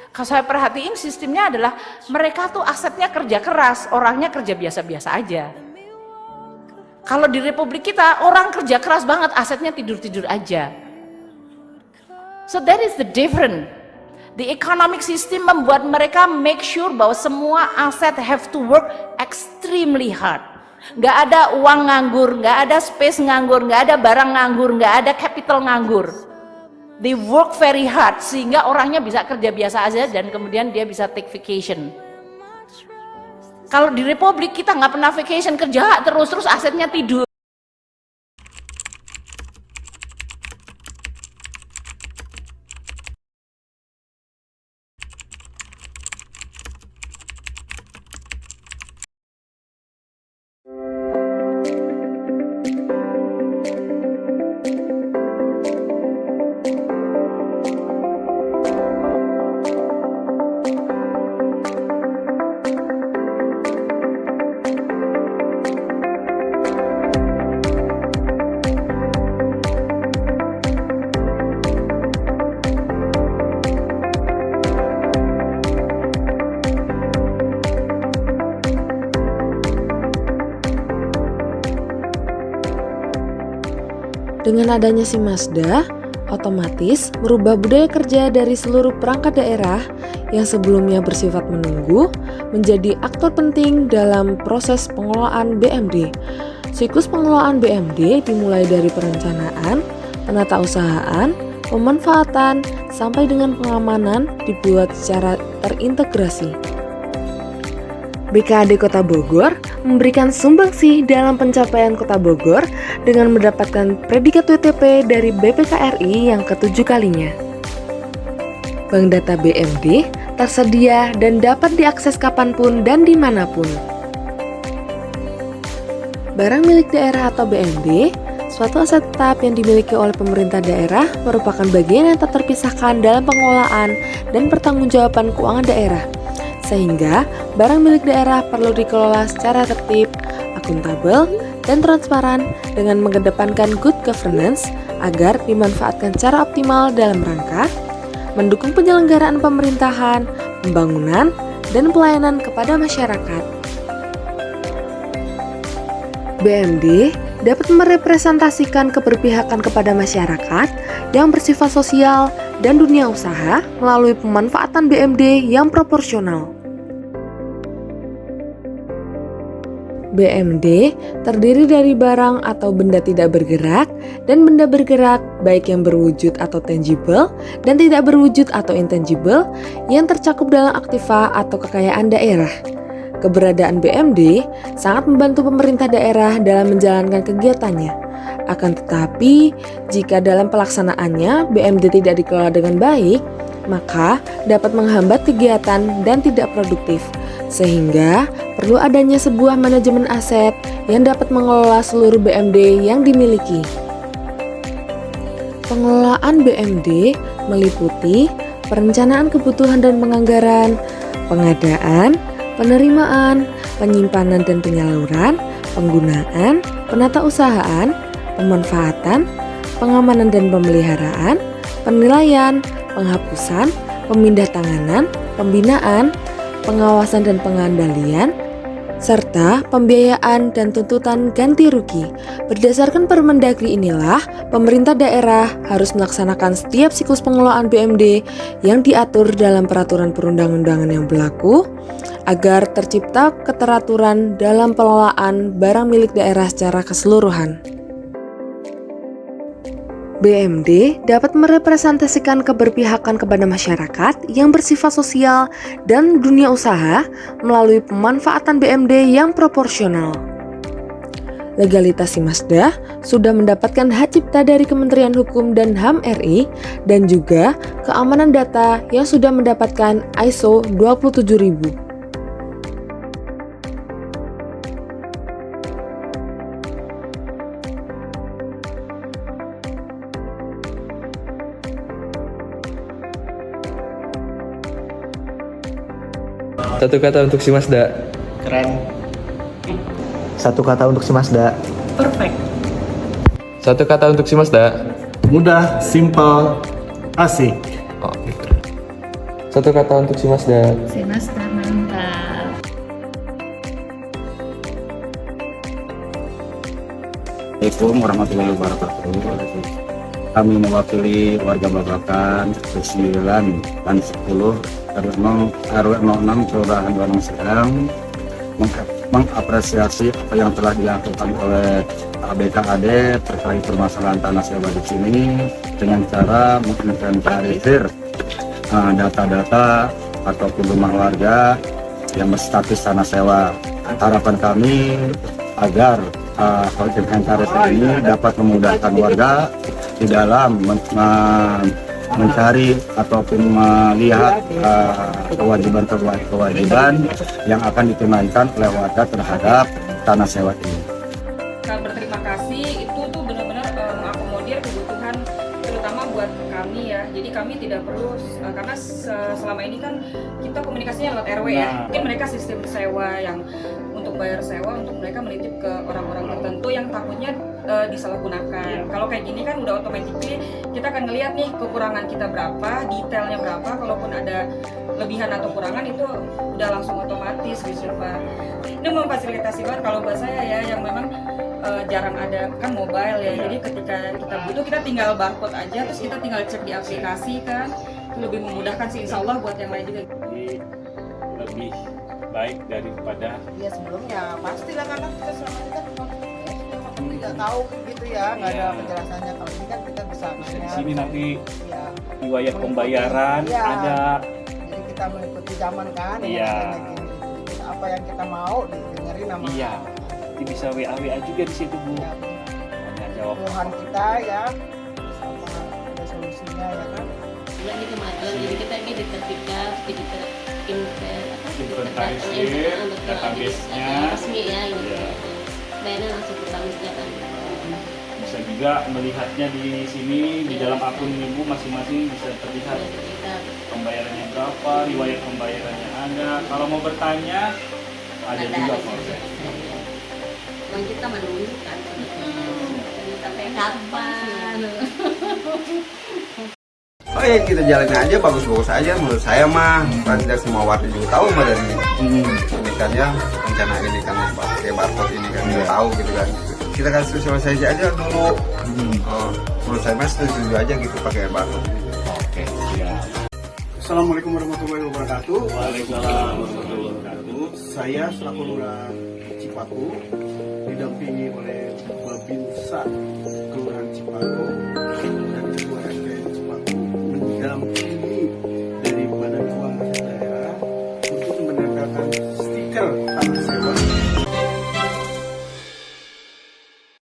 Kalau saya perhatiin sistemnya adalah mereka tuh asetnya kerja keras, orangnya kerja biasa-biasa aja. Kalau di Republik kita orang kerja keras banget, asetnya tidur-tidur aja. So that is the difference. The economic system membuat mereka make sure bahwa semua aset have to work extremely hard. Nggak ada uang nganggur, nggak ada space nganggur, nggak ada barang nganggur, nggak ada capital nganggur. They work very hard sehingga orangnya bisa kerja biasa aja dan kemudian dia bisa take vacation. Kalau di Republik kita nggak pernah vacation, kerja terus asetnya tidur. Dengan adanya SIM Masda, otomatis merubah budaya kerja dari seluruh perangkat daerah yang sebelumnya bersifat menunggu menjadi aktor penting dalam proses pengelolaan BMD. Siklus pengelolaan BMD dimulai dari perencanaan, penatausahaan, pemanfaatan, sampai dengan pengamanan dibuat secara terintegrasi. BKAD Kota Bogor memberikan sumbangsi dalam pencapaian Kota Bogor dengan mendapatkan predikat WTP dari BPKRI yang ketujuh kalinya. Bank data BMD tersedia dan dapat diakses kapanpun dan dimanapun. Barang milik daerah atau BMD, suatu aset tetap yang dimiliki oleh pemerintah daerah merupakan bagian yang tak terpisahkan dalam pengelolaan dan pertanggungjawaban keuangan daerah. Sehingga barang milik daerah perlu dikelola secara tertib, akuntabel, dan transparan dengan mengedepankan good governance agar dimanfaatkan secara optimal dalam rangka mendukung penyelenggaraan pemerintahan, pembangunan, dan pelayanan kepada masyarakat. BMD dapat merepresentasikan keberpihakan kepada masyarakat yang bersifat sosial dan dunia usaha melalui pemanfaatan BMD yang proporsional. BMD terdiri dari barang atau benda tidak bergerak dan benda bergerak baik yang berwujud atau tangible dan tidak berwujud atau intangible yang tercakup dalam aktiva atau kekayaan daerah. Keberadaan BMD sangat membantu pemerintah daerah dalam menjalankan kegiatannya. Akan tetapi, jika dalam pelaksanaannya BMD tidak dikelola dengan baik, maka dapat menghambat kegiatan dan tidak produktif. Sehingga perlu adanya sebuah manajemen aset yang dapat mengelola seluruh BMD yang dimiliki. Pengelolaan BMD meliputi perencanaan kebutuhan dan penganggaran, pengadaan, penerimaan, penyimpanan dan penyaluran, penggunaan, penatausahaan, pemanfaatan, pengamanan dan pemeliharaan, penilaian, penghapusan, pemindahtanganan, pembinaan, pengawasan dan pengendalian, serta pembiayaan dan tuntutan ganti rugi. Berdasarkan Permendagri inilah, pemerintah daerah harus melaksanakan setiap siklus pengelolaan BMD yang diatur dalam peraturan perundang-undangan yang berlaku, agar tercipta keteraturan dalam pengelolaan barang milik daerah secara keseluruhan. BMD dapat merepresentasikan keberpihakan kepada masyarakat yang bersifat sosial dan dunia usaha melalui pemanfaatan BMD yang proporsional. Legalitas SIMASDA sudah mendapatkan hak cipta dari Kementerian Hukum dan HAM RI dan juga keamanan data yang sudah mendapatkan ISO 27000. Satu kata untuk si Masda. Keren. Satu kata untuk si Masda. Perfect. Satu kata untuk si Masda. Mudah, simpel, asik. Oh, gitu. Satu kata untuk si Mazda. Si Mazda mantap. Assalamualaikum warahmatullahi wabarakatuh. Kami mewakili warga Babakan 9 dan 10 RW 06 Kelurahan Bandung Serang mengapresiasi apa yang telah dilakukan oleh ABKAD terkait permasalahan tanah sewa di sini dengan cara menginventarisir data-data ataupun rumah warga yang berstatus tanah sewa. Harapan kami agar inventarisir ini dapat memudahkan warga di dalam mencari ataupun melihat kewajiban yang akan ditunaikan oleh warga terhadap tanah sewa ini. Berterima kasih itu tuh benar-benar mengakomodir kebutuhan terutama buat kami ya. Jadi kami tidak perlu karena selama ini kan kita komunikasinya lewat RW ya. Mungkin mereka sistem sewa yang untuk bayar sewa untuk mereka menitip ke orang-orang tertentu yang takutnya disalahgunakan. Kalau kayak gini kan udah otomatis kita akan ngelihat nih kekurangan kita berapa, detailnya berapa. Kalaupun ada lebihan atau kurangan itu udah langsung otomatis gitu Pak. Ini memfasilitasi banget kalau buat saya ya yang memang jarang ada kan mobile ya. Jadi ketika kita butuh kita tinggal barcode aja terus kita tinggal cek di aplikasi kan. Itu lebih memudahkan sih insya Allah buat yang lain juga. Jadi lebih baik daripada ya sebelumnya pastilah karena kita selama ini kan tidak tahu gitu ya, nggak ada penjelasannya. Kalau ini kan kita bisa di nanya sini nanti ya, riwayat pembayaran Iya. ada. jadi kita mengikuti zaman kan Iya. dengan adanya gini. Apa yang kita mau didengerin sama Iya. Jadi bisa WA juga di situ Bu. ya, Hanya jawab. keluhan kita ya sama ada solusinya ya kan. Ya, ini kemajuan jadi kita ini ditertibkan jadi Inventarisir database-nya. resmi ya ini Iya. bayarnya langsung bertanggung kan. Bisa juga melihatnya di sini di dalam akun Ibu masing-masing bisa terlihat Kita pembayarannya berapa, riwayat pembayarannya ada. Kalau mau bertanya ada juga kok. Memang kita menunggu kan sampai kapan. Oh ya kita jalanin aja bagus-bagus aja menurut saya mah. Kan tidak semua warga juga tahu mah dari ini kan ya rencana ini kan pakai barcode ini kan kita tahu gitu kan. Kita kan sosialisasi aja dulu. Menurut saya mah setuju aja gitu pakai barcode ini. Oke, siap. Assalamualaikum warahmatullahi wabarakatuh. Waalaikumsalam warahmatullahi wabarakatuh. Saya selaku Lurah Cipatu didampingi oleh